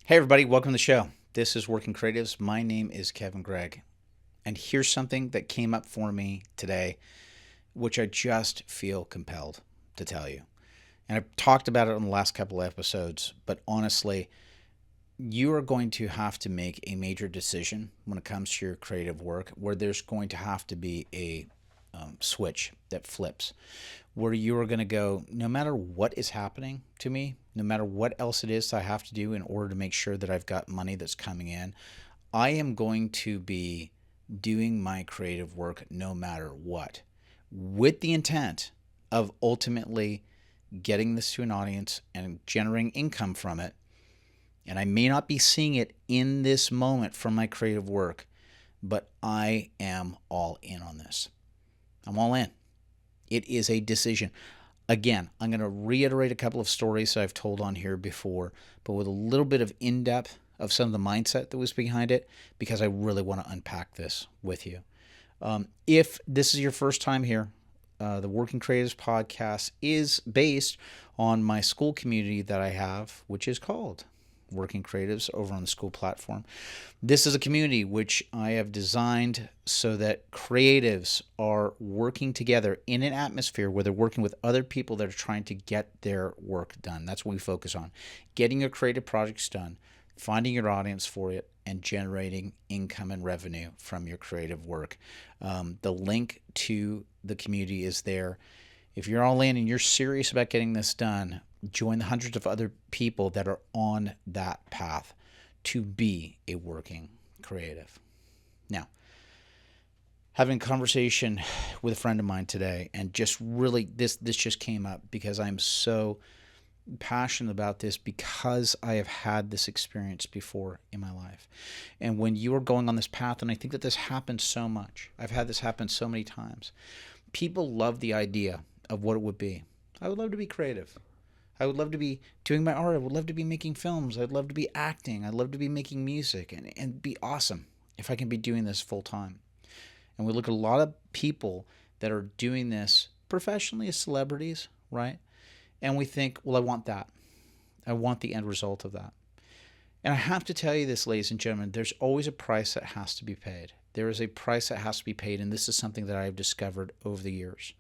Hey, everybody, welcome to the show. This is Working Creatives. My name is Kevin Gregg. And here's something that came up for me today, which I just feel compelled to tell you. And I've talked about it on the last couple of episodes, but honestly, you are going to have to make a major decision when it comes to your creative work where there's going to have to be a switch that flips, where you are going to go, no matter what is happening to me, no matter what else it is I have to do in order to make sure that I've got money that's coming in, I am going to be doing my creative work no matter what, with the intent of ultimately getting this to an audience and generating income from it. And I may not be seeing it in this moment from my creative work, but I am all in on this. I'm all in. It is a decision. Again, I'm going to reiterate a couple of stories I've told on here before, but with a little bit of in-depth of some of the mindset that was behind it, because I really want to unpack this with you. If this is your first time here, the Working Creatives podcast is based on my school community that I have, which is called Working Creatives over on the school platform. This is a community which I have designed so that creatives are working together in an atmosphere where they're working with other people that are trying to get their work done. That's what we focus on. Getting your creative projects done, finding your audience for it, and generating income and revenue from your creative work. The link to the community is there. If you're all in and you're serious about getting this done, join the hundreds of other people that are on that path to be a working creative. Now, having a conversation with a friend of mine today, and just really this just came up because I'm so passionate about this, because I have had this experience before in my life. And when you are going on this path, and I think that this happens so much, I've had this happen so many times, people love the idea of what it would be. I would love to be creative. I would love to be doing my art. I would love to be making films. I'd love to be acting. I'd love to be making music, and be awesome if I can be doing this full time. And we look at a lot of people that are doing this professionally as celebrities, right? And we think, well, I want that. I want the end result of that. And I have to tell you this, ladies and gentlemen, there's always a price that has to be paid. There is a price that has to be paid, and this is something that I've discovered over the years.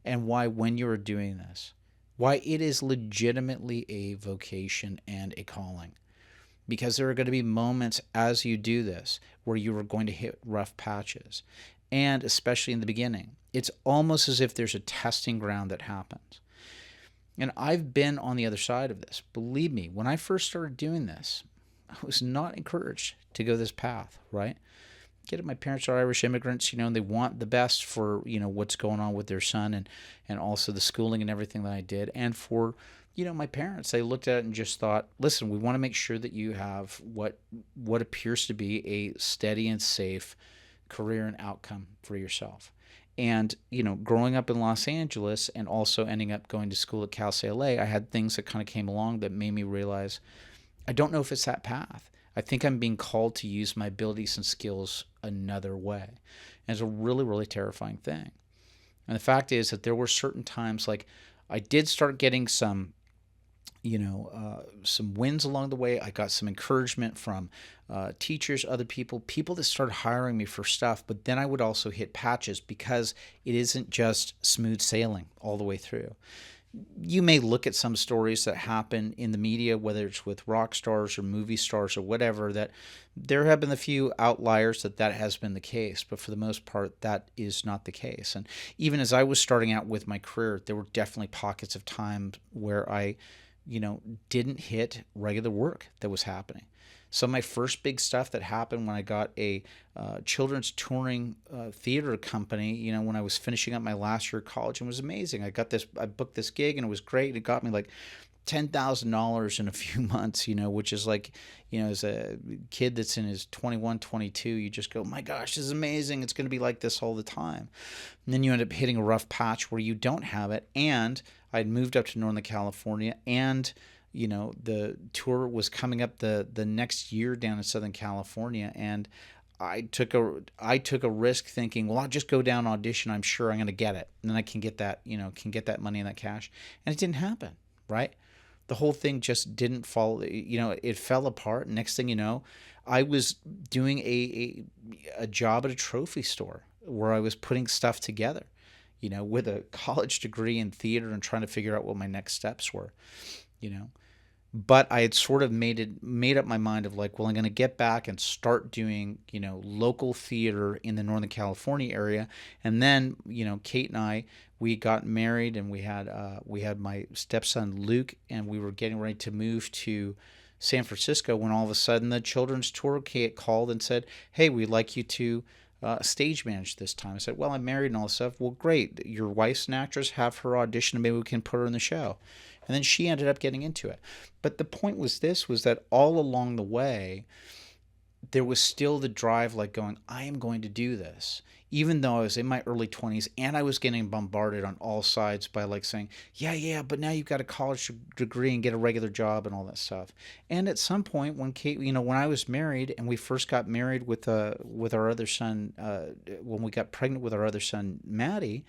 And why, when you're doing this, why it is legitimately a vocation and a calling. Because there are going to be moments as you do this where you are going to hit rough patches. And especially in the beginning, it's almost as if there's a testing ground that happens. And I've been on the other side of this. Believe me, when I first started doing this, I was not encouraged to go this path, right? Get it, my parents are Irish immigrants, and they want the best for, what's going on with their son, and also the schooling and everything that I did. And for, my parents, they looked at it and just thought, listen, we want to make sure that you have what appears to be a steady and safe career and outcome for yourself. And, growing up in Los Angeles and also ending up going to school at Cal State LA, I had things that kind of came along that made me realize, I don't know if it's that path. I think I'm being called to use my abilities and skills another way. And it's a really, really terrifying thing. And the fact is that there were certain times, like I did start getting some wins along the way. I got some encouragement from teachers, other people that started hiring me for stuff. But then I would also hit patches, because it isn't just smooth sailing all the way through. You may look at some stories that happen in the media, whether it's with rock stars or movie stars or whatever, that there have been a few outliers that has been the case. But for the most part, that is not the case. And even as I was starting out with my career, there were definitely pockets of time where I didn't hit regular work that was happening. So my first big stuff that happened when I got a children's touring theater company, when I was finishing up my last year of college, and it was amazing. I booked this gig, and it was great. It got me like $10,000 in a few months, which is like, as a kid that's in his 21, 22, you just go, my gosh, this is amazing. It's going to be like this all the time. And then you end up hitting a rough patch where you don't have it. And I'd moved up to Northern California, and the tour was coming up the next year down in Southern California, and I took a risk thinking, well, I'll just go down audition. I'm sure I'm going to get it, and then I can get that money and that cash. And it didn't happen, right? The whole thing just didn't fall, it fell apart. Next thing you know, I was doing a job at a trophy store where I was putting stuff together, with a college degree in theater and trying to figure out what my next steps were, you know. But I had sort of made up my mind of like, well, I'm going to get back and start doing, local theater in the Northern California area. And then, Kate and I, we got married, and we had my stepson Luke, and we were getting ready to move to San Francisco when all of a sudden the children's tour called and said, "Hey, we'd like you to stage manage this time." I said, "Well, I'm married and all this stuff." "Well, great. Your wife's an actress. Have her audition, and maybe we can put her in the show." And then she ended up getting into it. But the point was that all along the way, there was still the drive, like going, I am going to do this. Even though I was in my early 20s and I was getting bombarded on all sides by like saying, yeah, but now you've got a college degree and get a regular job and all that stuff. And at some point when Kate, when I was married and we first got married with our other son, when we got pregnant with our other son, Maddie,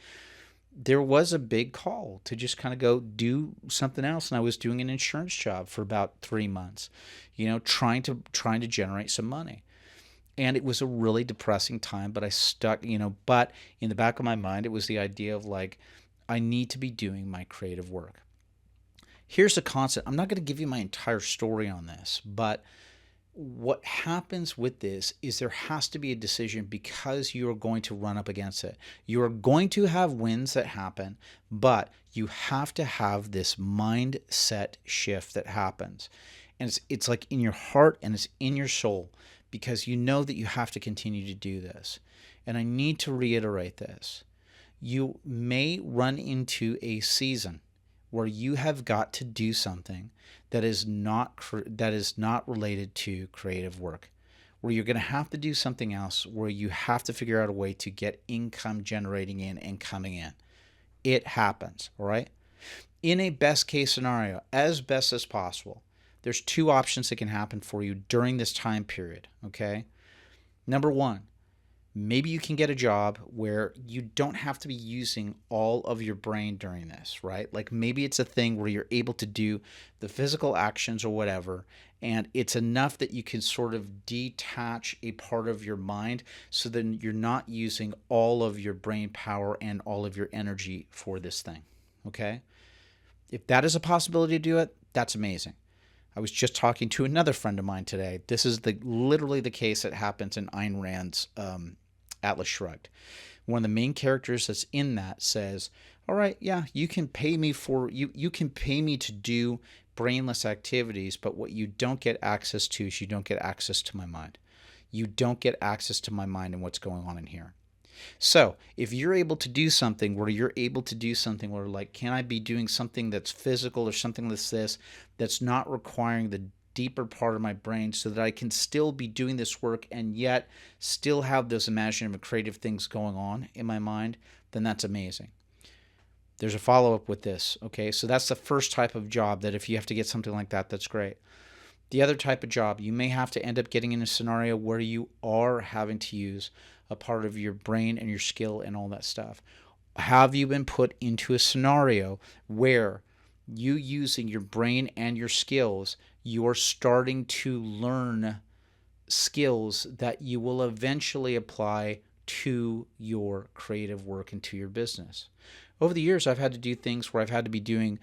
there was a big call to just kind of go do something else. And I was doing an insurance job for about 3 months, trying to generate some money. And it was a really depressing time, but I stuck, but in the back of my mind, it was the idea of like, I need to be doing my creative work. Here's the concept. I'm not going to give you my entire story on this, but what happens with this is there has to be a decision because you are going to run up against it. You are going to have wins that happen, but you have to have this mindset shift that happens. And it's like in your heart and it's in your soul because you know that you have to continue to do this. And I need to reiterate this. You may run into a season where you have got to do something that is not related to creative work, where you're going to have to do something else, where you have to figure out a way to get income generating in and coming in. It happens, all right? In a best case scenario, as best as possible, there's 2 options that can happen for you during this time period, okay? Number 1, maybe you can get a job where you don't have to be using all of your brain during this, right? Like maybe it's a thing where you're able to do the physical actions or whatever, and it's enough that you can sort of detach a part of your mind so then you're not using all of your brain power and all of your energy for this thing, okay? If that is a possibility to do it, that's amazing. I was just talking to another friend of mine today. This is literally the case that happens in Ayn Rand's Atlas Shrugged. One of the main characters that's in that says, all right, yeah, you can pay me to do brainless activities, but what you don't get access to is you don't get access to my mind. You don't get access to my mind and what's going on in here. So if you're able to do something where like, can I be doing something that's physical or something that's not requiring the deeper part of my brain so that I can still be doing this work and yet still have those imaginative and creative things going on in my mind, then that's amazing. There's a follow-up with this, okay? So that's the first type of job that if you have to get something like that, that's great. The other type of job, you may have to end up getting in a scenario where you are having to use a part of your brain and your skill and all that stuff. Have you been put into a scenario where you using your brain and your skills, you're starting to learn skills that you will eventually apply to your creative work and to your business? Over the years, I've had to do things where I've had to be doing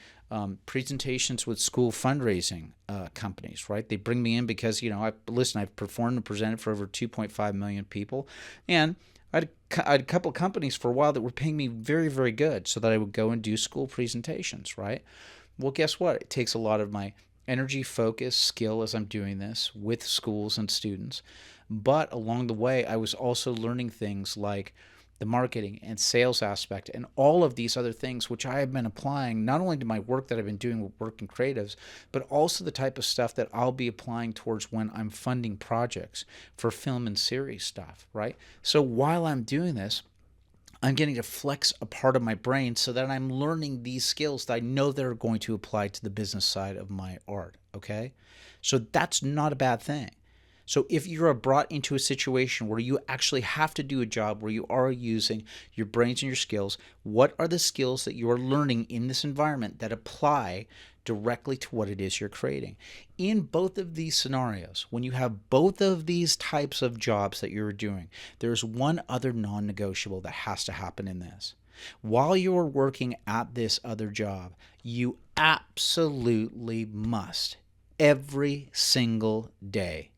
presentations with school fundraising companies, right? They bring me in because, I've performed and presented for over 2.5 million people. And I had a couple of companies for a while that were paying me very, very good so that I would go and do school presentations, right? Well, guess what? It takes a lot of my energy, focus, skill as I'm doing this with schools and students. But along the way, I was also learning things like the marketing and sales aspect and all of these other things, which I have been applying not only to my work that I've been doing with working creatives, but also the type of stuff that I'll be applying towards when I'm funding projects for film and series stuff, right? So while I'm doing this, I'm getting to flex a part of my brain so that I'm learning these skills that I know that are going to apply to the business side of my art, okay? So that's not a bad thing. So if you're brought into a situation where you actually have to do a job where you are using your brains and your skills, what are the skills that you are learning in this environment that apply directly to what it is you're creating. In both of these scenarios, when you have both of these types of jobs that you're doing, there's one other non-negotiable that has to happen in this. While you're working at this other job, you absolutely must, every single day,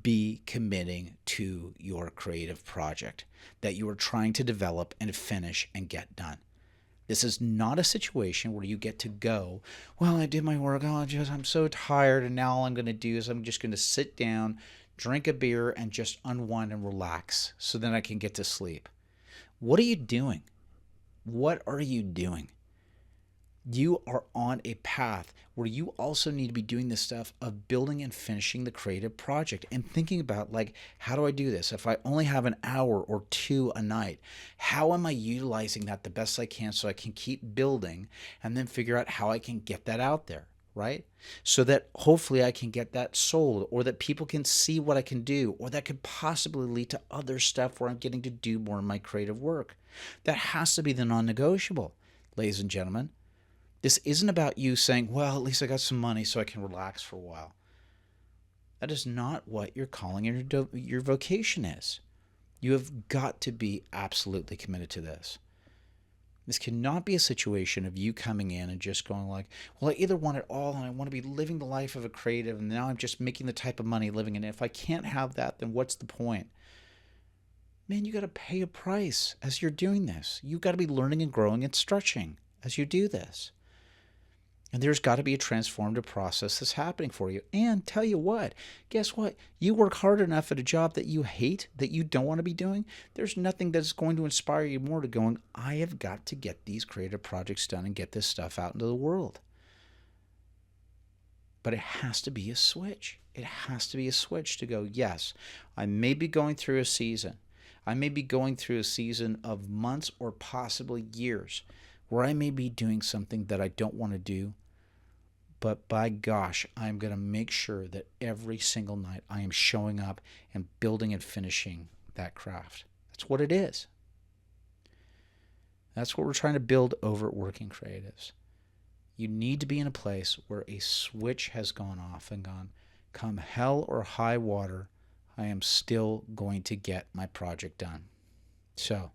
be committing to your creative project that you are trying to develop and finish and get done. This is not a situation where you get to go, well, I did my work, I'm so tired, and now all I'm going to do is I'm just going to sit down, drink a beer, and just unwind and relax so then I can get to sleep. What are you doing? What are you doing? You are on a path where you also need to be doing this stuff of building and finishing the creative project and thinking about, like, how do I do this? If I only have an hour or two a night, how am I utilizing that the best I can so I can keep building and then figure out how I can get that out there, right? So that hopefully I can get that sold, or that people can see what I can do, or that could possibly lead to other stuff where I'm getting to do more of my creative work. That has to be the non-negotiable, ladies and gentlemen. This isn't about you saying, well, at least I got some money so I can relax for a while. That is not what your calling and your vocation is. You have got to be absolutely committed to this. This cannot be a situation of you coming in and just going like, well, I either want it all and I want to be living the life of a creative, and now I'm just making the type of money living in it. If I can't have that, then what's the point? Man, you got to pay a price as you're doing this. You got to be learning and growing and stretching as you do this. And there's got to be a transformative process that's happening for you. And tell you what, guess what? You work hard enough at a job that you hate, that you don't want to be doing. There's nothing that's going to inspire you more to going, I have got to get these creative projects done and get this stuff out into the world. But it has to be a switch. It has to be a switch to go, yes, I may be going through a season. I may be going through a season of months or possibly years where I may be doing something that I don't want to do. But by gosh, I'm going to make sure that every single night I am showing up and building and finishing that craft. That's what it is. That's what we're trying to build over at Working Creatives. You need to be in a place where a switch has gone off and gone, come hell or high water, I am still going to get my project done. So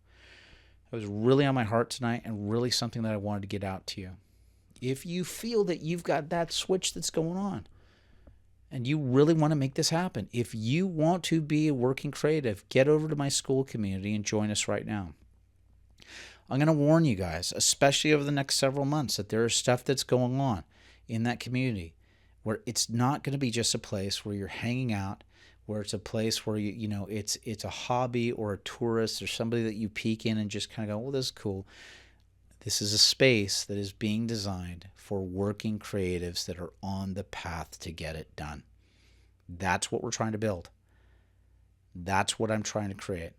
it was really on my heart tonight and really something that I wanted to get out to you. If you feel that you've got that switch that's going on and you really want to make this happen, if you want to be a working creative, get over to my school community and join us right now. I'm going to warn you guys, especially over the next several months, that there is stuff that's going on in that community where it's not going to be just a place where you're hanging out, where it's a place where it's a hobby or a tourist or somebody that you peek in and just kind of go, well, this is cool. This is a space that is being designed for working creatives that are on the path to get it done. That's what we're trying to build. That's what I'm trying to create,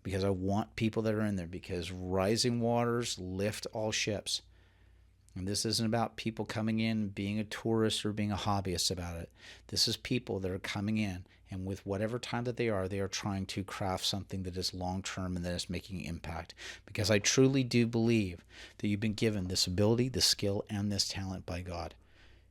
because I want people that are in there, because rising waters lift all ships. And this isn't about people coming in being a tourist or being a hobbyist about it. This is people that are coming in, and with whatever time that they are trying to craft something that is long-term and that is making impact. Because I truly do believe that you've been given this ability, this skill, and this talent by God.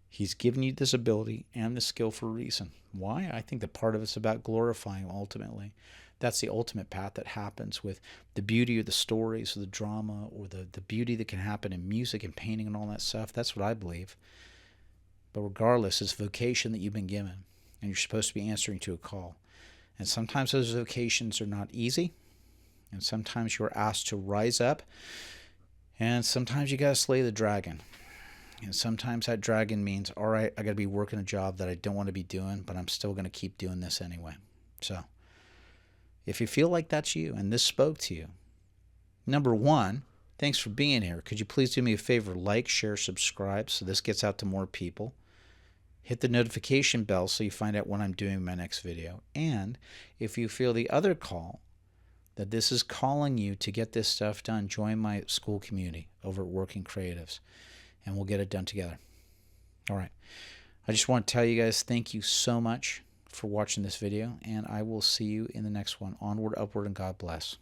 He's given you this ability and this skill for a reason. Why? I think that part of it's about glorifying Him ultimately. That's the ultimate path that happens with the beauty of the stories, or the drama, or the beauty that can happen in music and painting and all that stuff. That's what I believe. But regardless, it's a vocation that you've been given, and you're supposed to be answering to a call. And sometimes those vocations are not easy, and sometimes you're asked to rise up, and sometimes you got to slay the dragon. And sometimes that dragon means, all right, I got to be working a job that I don't want to be doing, but I'm still going to keep doing this anyway. So if you feel like that's you and this spoke to you, number one, thanks for being here. Could you please do me a favor? Like, share, subscribe so this gets out to more people. Hit the notification bell so you find out when I'm doing my next video. And if you feel the other call, that this is calling you to get this stuff done, join my school community over at Working Creatives, and we'll get it done together. All right. I just want to tell you guys thank you so much for watching this video, and I will see you in the next one. Onward, upward, and God bless.